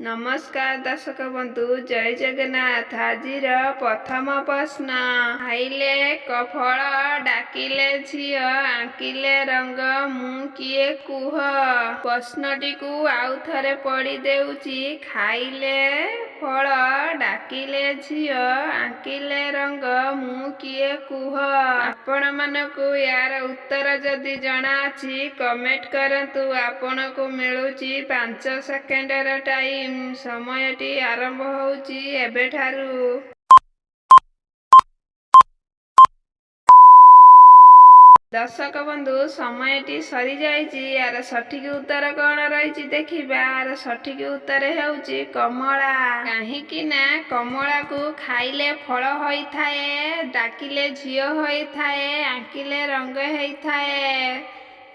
नमस्कार दर्शक बंधु जय जगन्नाथ। आजिर प्रथम प्रश्न खाइले फल डाकिले झियो आंकिले रंग मु किए कुह। प्रश्नटी को आउ थरे पढ़ी देउची। खाइले फल डाकिले झियो आंकिले रंग मु किए कुह। आपण मानकु यार उत्तर जदि जଣା अछि कमेंट करंतु। आपण को मिलुची 5 सेकेंडर टाइम। समयटी आरंभ होउची एबेठारू। दर्शक बंधु समयटी सरी जाइची। यार सठिक उत्तर कौन रही देखिबा। यार सठिक उत्तर हेउची कमला। काहींकि ना कमला को खाइले फल होइथाए, डाकिले झियो होइथाए, आंकिले रंग होइथाए।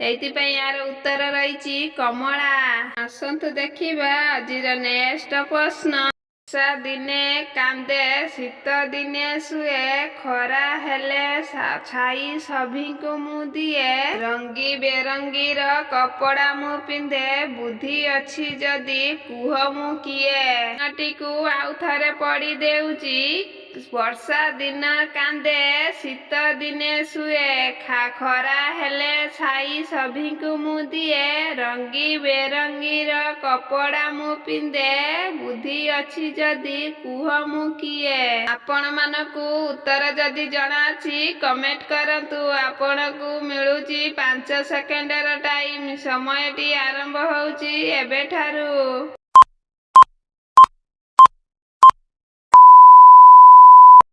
एइथिपाई यार उत्तर रही कमला। आसंतु देखिबा आजिर नेक्स्ट प्रश्न। वर्षा दिने कांदे शीत दिने सुए, खरा हेले छाई सभिଙ୍କୁ मु दिए, रंगी बेरंगीर कपड़ा मु पिंधे, बुद्धि अछि जदि कुह मु किए। नटीकू आउ थरे पढ़ी देउची। वर्षा दिन कांदे शीत दिने सुए, खरा हेले छाई सभिଙ୍କୁ मु दिए, रंगी बेरंगीर कपड़ा मु पिंधे, बुद्धि अछि जदि कुह मु किए। आपण मानकु उत्तर जदि जଣା अछि कमेंट करंतु। आपणकु मिलुची 5 सेकेंडर टाइम। समयटी आरंभ होउची एबेठारू।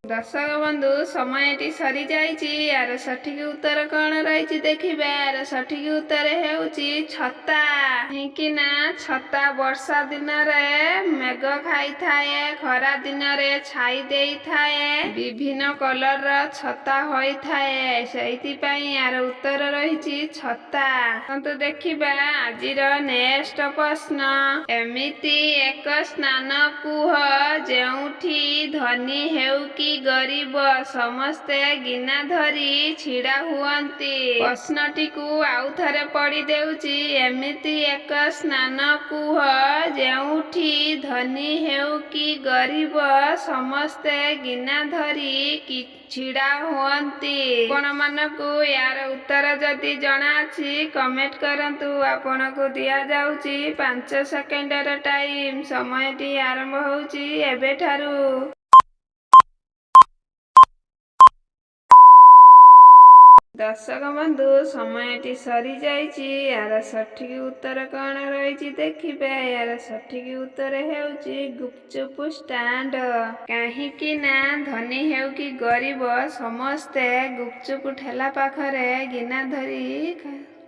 दर्शक बंधु समयटी सरी जाइची। यार सठिक उत्तर कौन रही देखिबा। यार सठिक उत्तर हेउची छता। काहींकि ना छता वर्षा दिन रे मेघ खाई थाए, खरा दिन रे छाई देई थाए, विभिन्न कलर रा छता होई थाए। सेइथिपाई यार उत्तर रही छता। तो देखिबा आजिर नेक्स्ट प्रश्न। एमिति एक स्नान कुह जेउठी धनी हेउ कि गरीब समस्ते गिना धरी छिड़ा हुअंती। प्रश्नटी को आउ थरे पढ़ी देउची। एमिति एक स्नान कुह जेउठी धनी हेउ कि गरीब समस्ते गिना धरी छिड़ा हुअंती। आपण मानकु यार उत्तर जदि जଣା अछि कमेंट करंतु। आपण को दिया जाउची 5 सेकेंडर टाइम। समयटी आरंभ होउची एबेठारू। दर्शक बंधु समयटी सरी जाइची। यार सठिक उत्तर कौन रही देखिबे। यार सठिक उत्तर हेउची गुपचुप स्टैंड। काहींकि ना धनी हेउ कि गरीब समस्ते गुपचुप ठेला पाखरे गिना धरी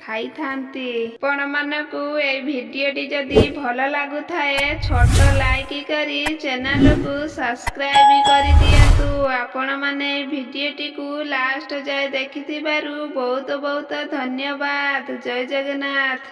खाई थांती। आपण मानकु ए भिडियोटी जदि भल लागुथाए छोट लाइक करी चैनल को सब्सक्राइब करी दियंतु। आपण माने भिडियोटी को लास्ट जाए देखिथिबारु बहुत बहुत धन्यवाद। जय जगन्नाथ।